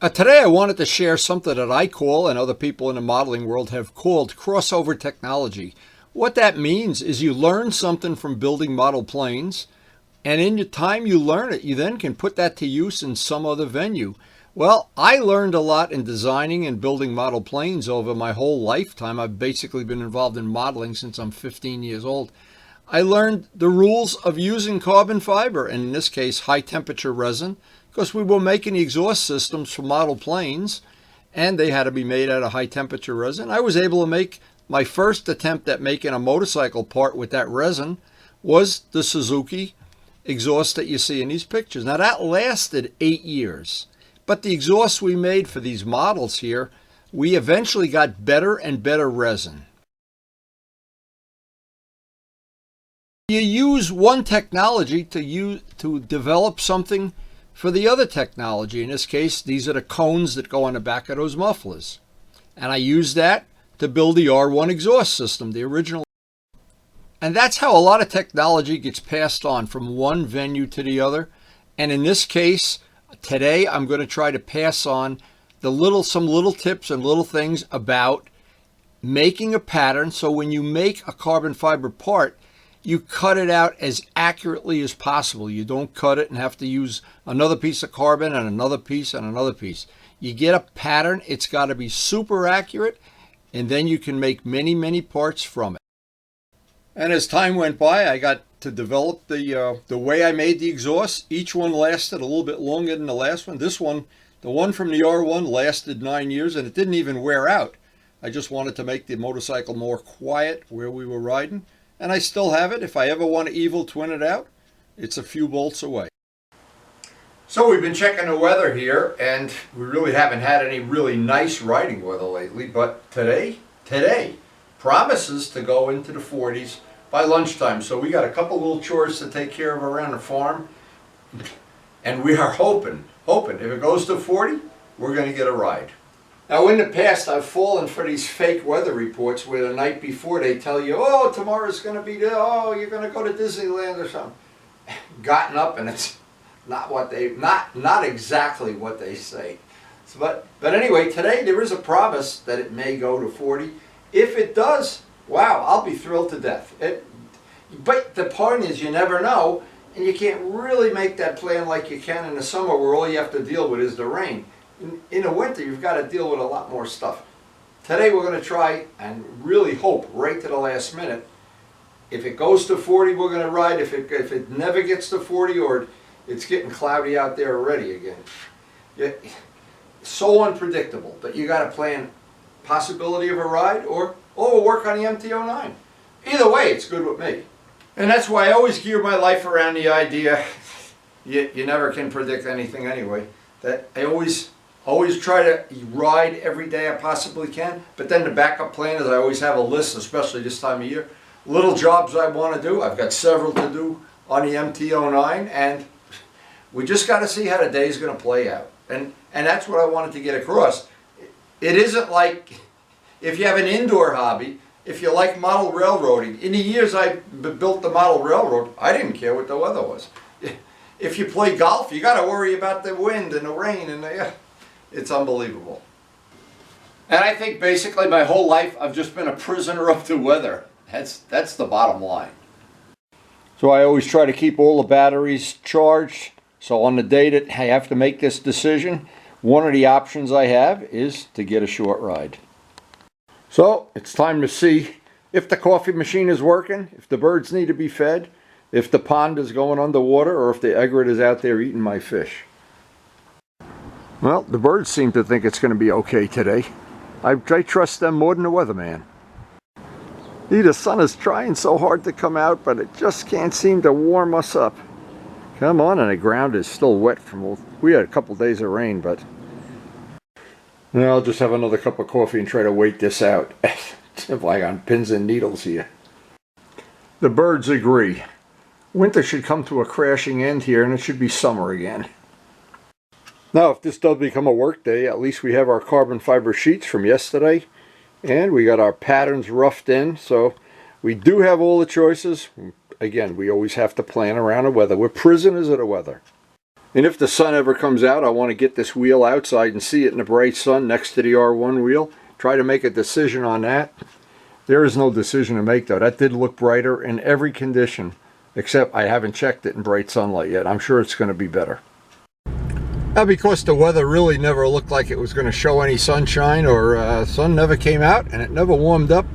Today I wanted to share something that I call, and other people in the modeling world have called, crossover technology. What that means is you learn something from building model planes, and in the time you learn it, you then can put that to use in some other venue. Well, I learned a lot in designing and building model planes over my whole lifetime. I've basically been involved in modeling since I'm 15 years old. I learned the rules of using carbon fiber, and in this case, high temperature resin, because we were making the exhaust systems for model planes, and they had to be made out of high temperature resin. I was able to make my first attempt at making a motorcycle part with that resin was the Suzuki exhaust that you see in these pictures. Now that lasted 8 years, but the exhausts we made for these models here, we eventually got better and better resin. You use one technology to develop something for the other technology. In this case, these are the cones that go on the back of those mufflers. And I used that to build the R1 exhaust system, the original. And that's how a lot of technology gets passed on from one venue to the other. And in this case, today I'm going to try to pass on some little tips and little things about making a pattern. So when you make a carbon fiber part, you cut it out as accurately as possible. You don't cut it and have to use another piece of carbon and another piece and another piece. You get a pattern, it's got to be super accurate, and then you can make many, many parts from it. And as time went by, I got to develop the way I made the exhaust. Each one lasted a little bit longer than the last one. This one, the one from the R1, lasted 9 years, and it didn't even wear out. I just wanted to make the motorcycle more quiet where we were riding. And I still have it. If I ever want to evil twin it out, it's a few bolts away. So we've been checking the weather here, and we really haven't had any really nice riding weather lately, but today promises to go into the 40s by lunchtime. So we got a couple little chores to take care of around the farm, and we are hoping if it goes to 40, we're going to get a ride. Now in the past I've fallen for these fake weather reports where the night before they tell you, oh, tomorrow's going to be there, oh, you're going to go to Disneyland or something. Gotten up and it's not exactly what they say. So, but anyway, today there is a promise that it may go to 40. If it does, wow, I'll be thrilled to death. But the point is you never know, and you can't really make that plan like you can in the summer where all you have to deal with is the rain. In the winter, you've got to deal with a lot more stuff. Today we're going to try and really hope right to the last minute. If it goes to 40, we're going to ride. If it never gets to 40 or it's getting cloudy out there already again. So unpredictable, but you got to plan possibility of a ride or we'll work on the MT-09. Either way, it's good with me. And that's why I always gear my life around the idea, you never can predict anything anyway, that I always try to ride every day I possibly can, but then the backup plan is I always have a list, especially this time of year. Little jobs I want to do. I've got several to do on the MT-09, and we just got to see how the day is going to play out. And that's what I wanted to get across. It isn't like if you have an indoor hobby, if you like model railroading. In the years I built the model railroad, I didn't care what the weather was. If you play golf, you got to worry about the wind and the rain and it's unbelievable. And I think basically my whole life I've just been a prisoner of the weather. That's the bottom line. So I always try to keep all the batteries charged. So on the day that I have to make this decision, one of the options I have is to get a short ride. So it's time to see if the coffee machine is working, if the birds need to be fed, if the pond is going underwater, or if the egret is out there eating my fish. Well, the birds seem to think it's going to be okay today. I trust them more than the weatherman. The sun is trying so hard to come out, but it just can't seem to warm us up. Come on, and the ground is still wet we had a couple days of rain, but I'll just have another cup of coffee and try to wait this out. It's like on pins and needles here. The birds agree. Winter should come to a crashing end here, and it should be summer again. Now, if this does become a work day, at least we have our carbon fiber sheets from yesterday, and we got our patterns roughed in, so we do have all the choices. Again, we always have to plan around the weather. We're prisoners of the weather. And if the sun ever comes out, I want to get this wheel outside and see it in the bright sun next to the R1 wheel. Try to make a decision on that. There is no decision to make though. That did look brighter in every condition, except I haven't checked it in bright sunlight yet. I'm sure it's going to be better. Now, because the weather really never looked like it was going to show any sunshine, or sun never came out and it never warmed up,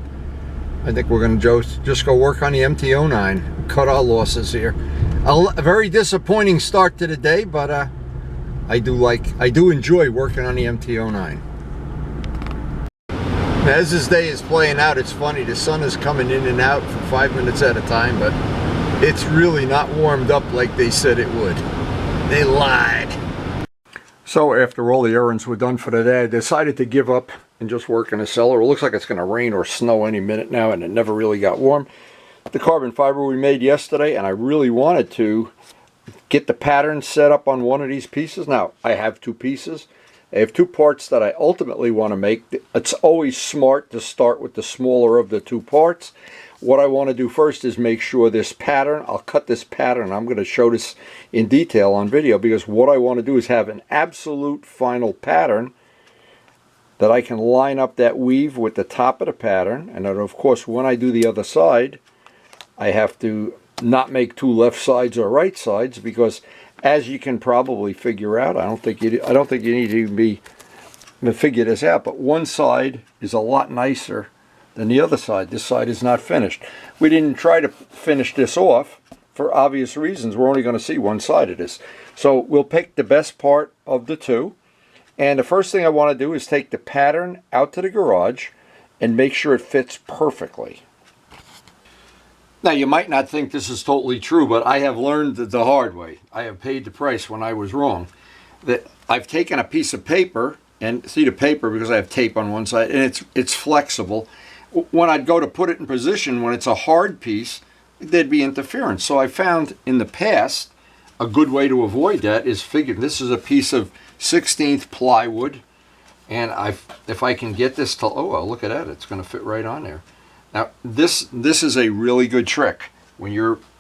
I think we're going to just go work on the MT-09, cut our losses here. A very disappointing start to the day, but I do enjoy working on the MT-09. As this day is playing out, it's funny, the sun is coming in and out for 5 minutes at a time, but it's really not warmed up like they said it would. They lied. So after all the errands were done for the day, I decided to give up and just work in the cellar. It looks like it's going to rain or snow any minute now, and it never really got warm. The carbon fiber we made yesterday, and I really wanted to get the pattern set up on one of these pieces. Now, I have two pieces. I have two parts that I ultimately want to make. It's always smart to start with the smaller of the two parts. What I want to do first is make sure this pattern, I'll cut this pattern. I'm going to show this in detail on video, because what I want to do is have an absolute final pattern that I can line up that weave with the top of the pattern. And then, of course, when I do the other side, I have to not make two left sides or right sides, because as you can probably figure out, I don't think you need to figure this out, but one side is a lot nicer than the other side. This side is not finished. We didn't try to finish this off for obvious reasons. We're only going to see one side of this. So we'll pick the best part of the two. And the first thing I want to do is take the pattern out to the garage and make sure it fits perfectly. Now, you might not think this is totally true, but I have learned the hard way. I have paid the price when I was wrong. That I've taken a piece of paper, and see the paper because I have tape on one side, and it's flexible. When I'd go to put it in position, when it's a hard piece, there'd be interference. So I found in the past a good way to avoid that is this is a piece of 16th plywood, and if I can get this to, oh, well, look at that, it's going to fit right on there. Now, this is a really good trick.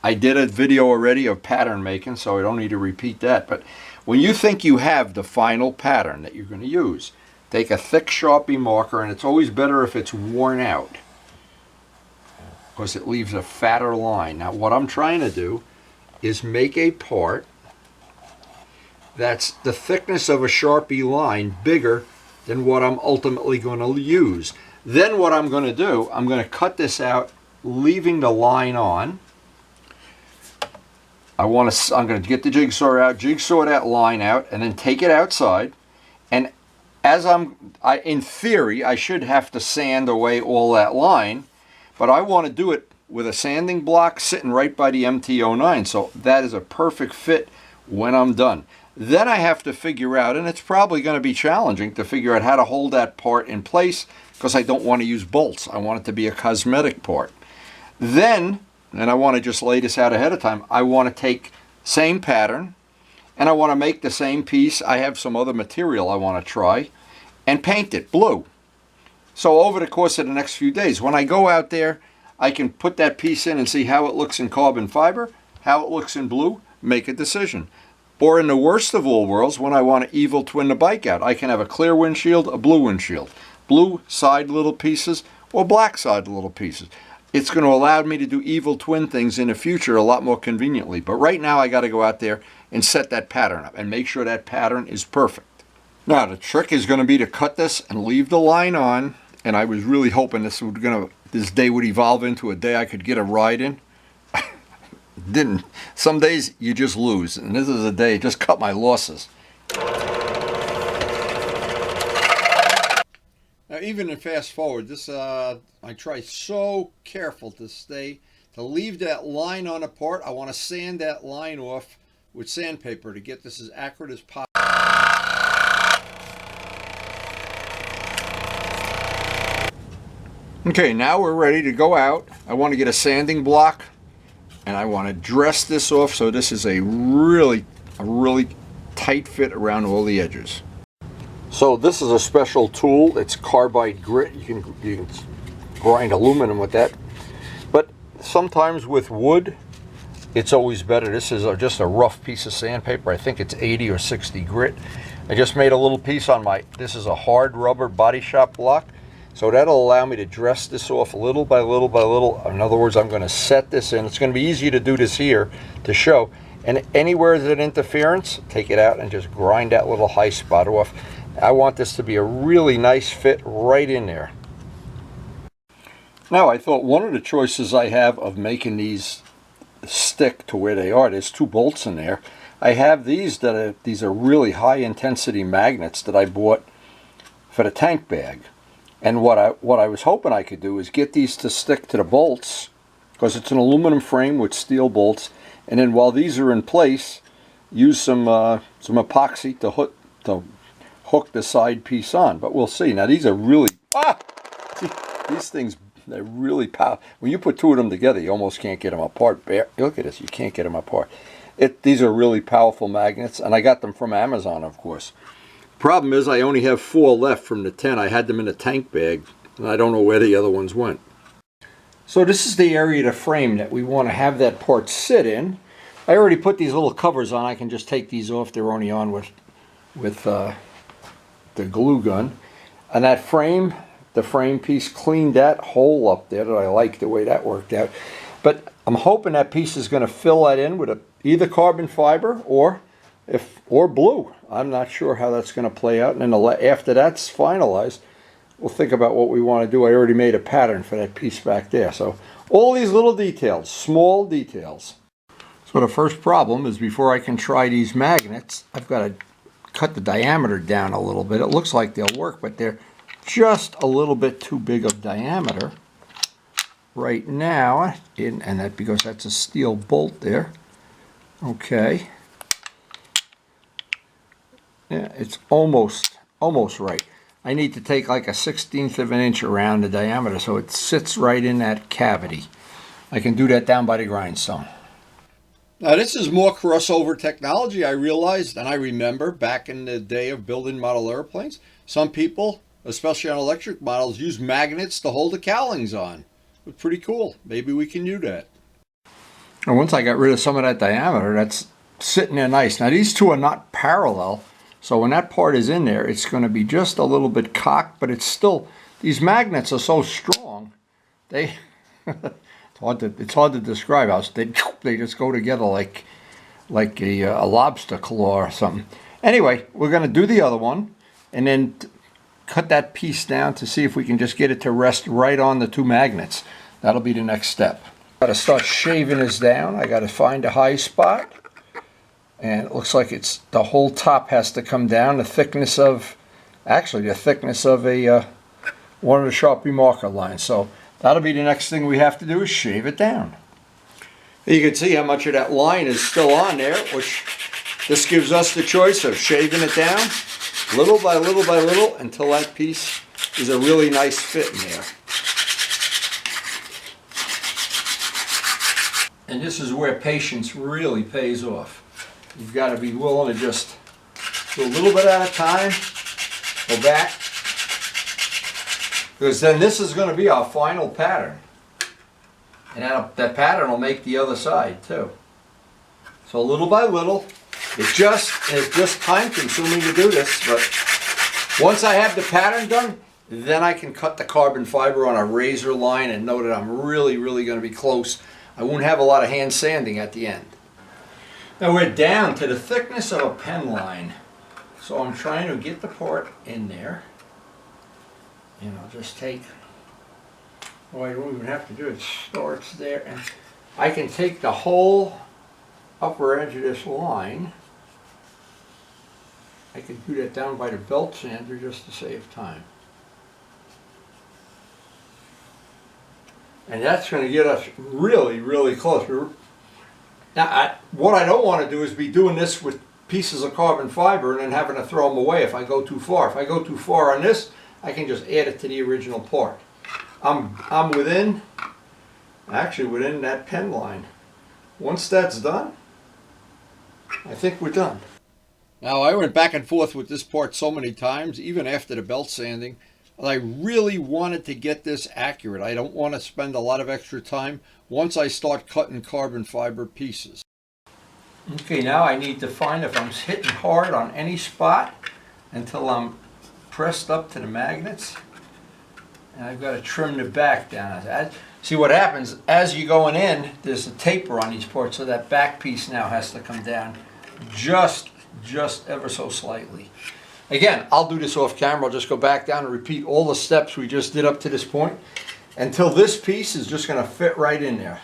I did a video already of pattern making, so I don't need to repeat that. But when you think you have the final pattern that you're going to use, take a thick Sharpie marker, and it's always better if it's worn out, because it leaves a fatter line. Now, what I'm trying to do is make a part that's the thickness of a Sharpie line bigger than what I'm ultimately going to use. Then what I'm going to do, I'm going to cut this out, leaving the line on. I'm going to get the jigsaw out, jigsaw that line out, and then take it outside. And as in theory, I should have to sand away all that line, but I want to do it with a sanding block sitting right by the MT-09, so that is a perfect fit when I'm done. Then I have to figure out, and it's probably going to be challenging to figure out how to hold that part in place, because I don't want to use bolts. I want it to be a cosmetic part. Then, and I want to just lay this out ahead of time, I want to take same pattern, and I want to make the same piece. I have some other material I want to try, and paint it blue. So over the course of the next few days, when I go out there, I can put that piece in and see how it looks in carbon fiber, how it looks in blue, make a decision. Or in the worst of all worlds, when I want to evil twin the bike out, I can have a clear windshield, a blue windshield. Blue side little pieces or black side little pieces. It's going to allow me to do evil twin things in the future a lot more conveniently. But right now I got to go out there and set that pattern up and make sure that pattern is perfect. Now the trick is going to be to cut this and leave the line on. And I was really hoping this day would evolve into a day I could get a ride in. Didn't. Some days you just lose, and this is a day just cut my losses. Now, even in fast forward, this I try so careful to leave that line on a part. I want to sand that line off with sandpaper to get this as accurate as possible. Okay, now we're ready to go out. I want to get a sanding block, and I want to dress this off so this is a really tight fit around all the edges. So this is a special tool. It's carbide grit. You can grind aluminum with that. But sometimes with wood, it's always better. This is just a rough piece of sandpaper. I think it's 80 or 60 grit. I just made a little piece on this is a hard rubber body shop block. So that'll allow me to dress this off little by little by little. In other words, I'm going to set this in. It's going to be easy to do this here to show. And anywhere there's an interference, take it out and just grind that little high spot off. I want this to be a really nice fit right in there. Now, I thought one of the choices I have of making these stick to where they are, there's 2 bolts in there. I have these these are really high intensity magnets that I bought for the tank bag. And what I was hoping I could do is get these to stick to the bolts, because it's an aluminum frame with steel bolts. And then while these are in place, use some epoxy to hook the side piece on. But we'll see. Now these are really these things, they're really powerful. When you put 2 of them together, you almost can't get them apart. Look at this, you can't get them apart. These are really powerful magnets, and I got them from Amazon, of course. Problem is, I only have 4 left from the 10. I had them in a tank bag, and I don't know where the other ones went. So this is the area of the frame that we want to have that part sit in. I already put these little covers on. I can just take these off. They're only on with the glue gun. And that frame, the frame piece, cleaned that hole up there. That I like the way that worked out. But I'm hoping that piece is going to fill that in with either carbon fiber or blue. I'm not sure how that's going to play out. And then after that's finalized, we'll think about what we want to do. I already made a pattern for that piece back there. So all these little details, small details. So the first problem is, before I can try these magnets, I've got to cut the diameter down a little bit. It looks like they'll work, but they're just a little bit too big of diameter right now. And that because that's a steel bolt there. Okay. Yeah, it's almost right. I need to take like a 1/16 of an inch around the diameter so it sits right in that cavity. I can do that down by the grindstone. Now this is more crossover technology, I realized, and I remember back in the day of building model airplanes. Some people, especially on electric models, use magnets to hold the cowlings on. It's pretty cool. Maybe we can do that. And once I got rid of some of that diameter, that's sitting there nice. Now these 2 are not parallel. So when that part is in there, it's going to be just a little bit cocked, but it's still, these magnets are so strong, it's hard to describe how they just go together like a lobster claw or something. Anyway, we're going to do the other one and then cut that piece down to see if we can just get it to rest right on the 2 magnets. That'll be the next step. Got to start shaving this down. I got to find a high spot. And it looks like the whole top has to come down the thickness of one of the Sharpie marker lines. So that'll be the next thing we have to do, is shave it down. You can see how much of that line is still on there, which this gives us the choice of shaving it down little by little by little until that piece is a really nice fit in there. And this is where patience really pays off. You've got to be willing to just do a little bit at a time, go back, because then this is going to be our final pattern. And that pattern will make the other side too. So little by little, it's just time consuming to do this, but once I have the pattern done, then I can cut the carbon fiber on a razor line and know that I'm really going to be close. I won't have a lot of hand sanding at the end. Now we're down to the thickness of a pen line. So I'm trying to get the part in there. And I'll just take, oh, I don't even have to do it. It starts there. And I can take the whole upper edge of this line. I can do that down by the belt sander just to save time. And that's going to get us really close. Now, what I don't want to do is be doing this with pieces of carbon fiber and then having to throw them away if I go too far. If I go too far on this, I can just add it to the original part. I'm within that pen line. Once that's done, I think we're done. Now, I went back and forth with this part so many times, even after the belt sanding. I really wanted to get this accurate. I don't want to spend a lot of extra time once I start cutting carbon fiber pieces. Okay, now I need to find if I'm hitting hard on any spot until I'm pressed up to the magnets. And I've got to trim the back down. See what happens, as you're going in, there's a taper on these parts, so that back piece now has to come down just ever so slightly. Again, I'll do this off camera. I'll just go back down and repeat all the steps we just did up to this point until this piece is just going to fit right in there.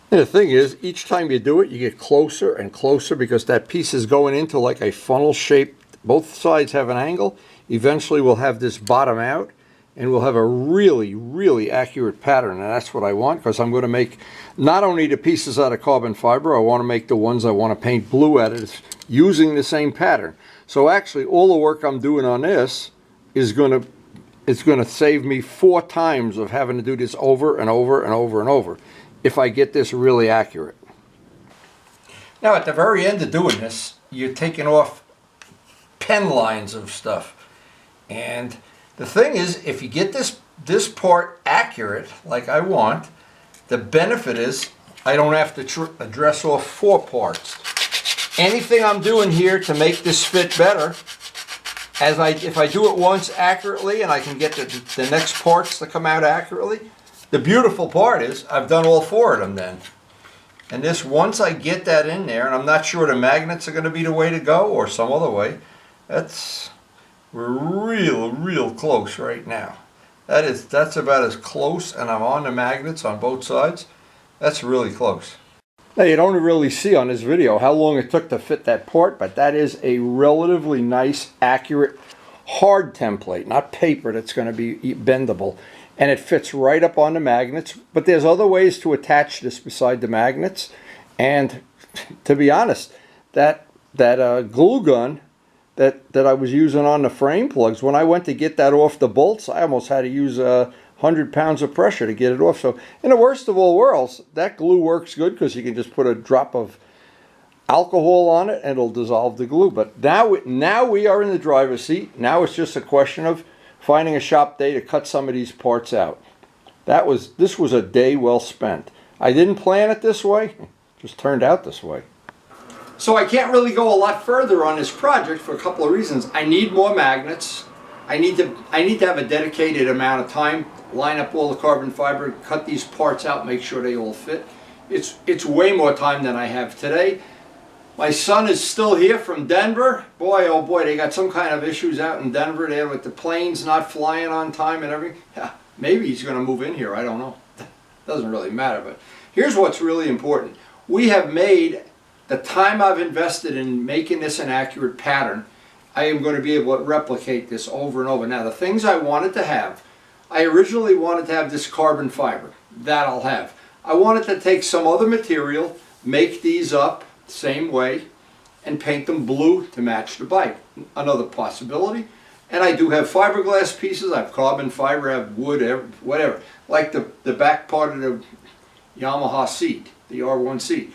And the thing is, each time you do it, you get closer and closer because that piece is going into like a funnel shape. Both sides have an angle. Eventually we'll have this bottom out and we'll have a really accurate pattern, and that's what I want, because I'm going to make not only the pieces out of carbon fiber, I want to make the ones I want to paint blue at it using the same pattern. So actually all the work I'm doing on this is going to save me 4 times of having to do this over and over if I get this really accurate. Now at the very end of doing this, you're taking off pen lines of stuff, and the thing is, if you get this part accurate like I want, the benefit is I don't have to address off 4 parts. Anything I'm doing here to make this fit better, if I do it once accurately and I can get the next parts to come out accurately, the beautiful part is I've done all 4 of them then. And this, once I get that in there, and I'm not sure the magnets are going to be the way to go or some other way, we're real close right now. That's about as close, and I'm on the magnets on both sides. That's really close. Now you don't really see on this video how long it took to fit that part, but that is a relatively nice, accurate, hard template, not paper that's going to be bendable. And it fits right up on the magnets, but there's other ways to attach this beside the magnets. And to be honest, that glue gun that I was using on the frame plugs, when I went to get that off the bolts, I almost had to use 100 pounds of pressure to get it off. So in the worst of all worlds, that glue works good because you can just put a drop of alcohol on it and it'll dissolve the glue. But now we are in the driver's seat. Now it's just a question of finding a shop day to cut some of these parts out. This was a day well spent. I didn't plan it this way, it just turned out this way. So I can't really go a lot further on this project for a couple of reasons. I need more magnets. I need to have a dedicated amount of time, line up all the carbon fiber, cut these parts out, make sure they all fit. It's way more time than I have today. My son is still here from Denver. Boy, oh boy, they got some kind of issues out in Denver there with the planes not flying on time and everything. Yeah, maybe he's going to move in here, I don't know. Doesn't really matter, but here's what's really important. We have made, the time I've invested in making this an accurate pattern, I am going to be able to replicate this over and over. Now the things I wanted to have, I originally wanted to have this carbon fiber. That I'll have. I wanted to take some other material, make these up same way, and paint them blue to match the bike. Another possibility. And I do have fiberglass pieces, I have carbon fiber, I have wood, whatever. Like the back part of the Yamaha seat, the R1 seat.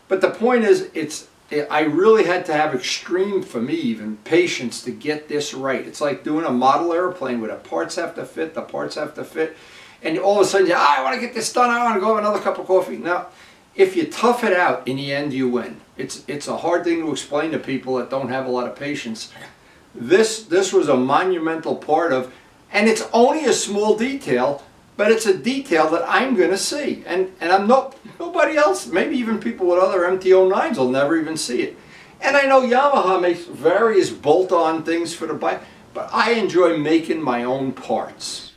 But the point is, I really had to have extreme, for me even, patience to get this right. It's like doing a model airplane where the parts have to fit, and all of a sudden, I want to get this done, I want to go have another cup of coffee. Now, if you tough it out, in the end you win. It's a hard thing to explain to people that don't have a lot of patience. This was a monumental part of, and it's only a small detail, but it's a detail that I'm going to see. And nobody else, maybe even people with other MT-09s will never even see it. And I know Yamaha makes various bolt-on things for the bike, but I enjoy making my own parts.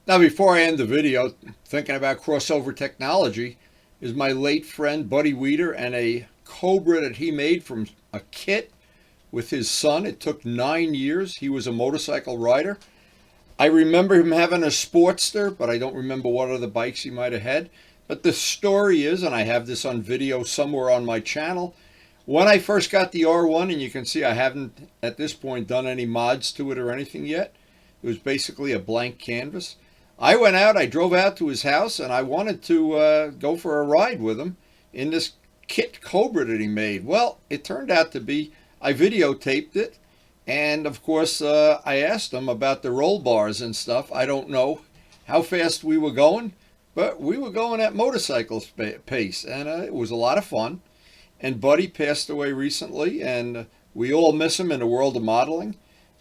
Now before I end the video, thinking about crossover technology, is my late friend Buddy Weeder and a Cobra that he made from a kit with his son. It took 9 years. He was a motorcycle rider. I remember him having a Sportster, but I don't remember what other bikes he might have had. But the story is, and I have this on video somewhere on my channel, when I first got the R1, and you can see I haven't at this point done any mods to it or anything yet. It was basically a blank canvas. I went out, I drove out to his house, and I wanted to go for a ride with him in this kit Cobra that he made. Well, it turned out to be, I videotaped it, And of course, I asked him about the roll bars and stuff. I don't know how fast we were going, but we were going at motorcycle pace, and it was a lot of fun. And Buddy passed away recently, and we all miss him in the world of modeling.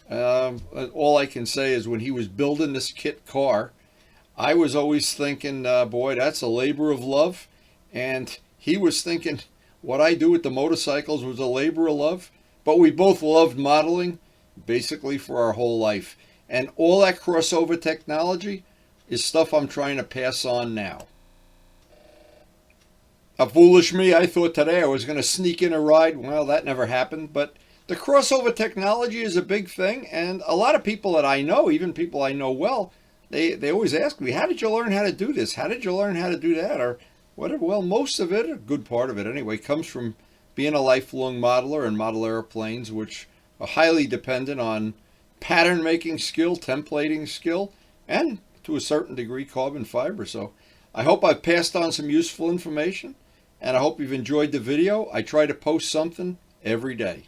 All I can say is when he was building this kit car, I was always thinking, boy, that's a labor of love. And he was thinking what I do with the motorcycles was a labor of love. But we both loved modeling basically for our whole life. And all that crossover technology is stuff I'm trying to pass on now. A foolish me, I thought today I was going to sneak in a ride. Well, that never happened. But the crossover technology is a big thing. And a lot of people that I know, even people I know well, they always ask me, how did you learn how to do this? How did you learn how to do that? Or whatever. Well, most of it, a good part of it anyway, comes from being a lifelong modeler and model airplanes, which are highly dependent on pattern making skill, templating skill, and to a certain degree carbon fiber. So I hope I've passed on some useful information, and I hope you've enjoyed the video. I try to post something every day.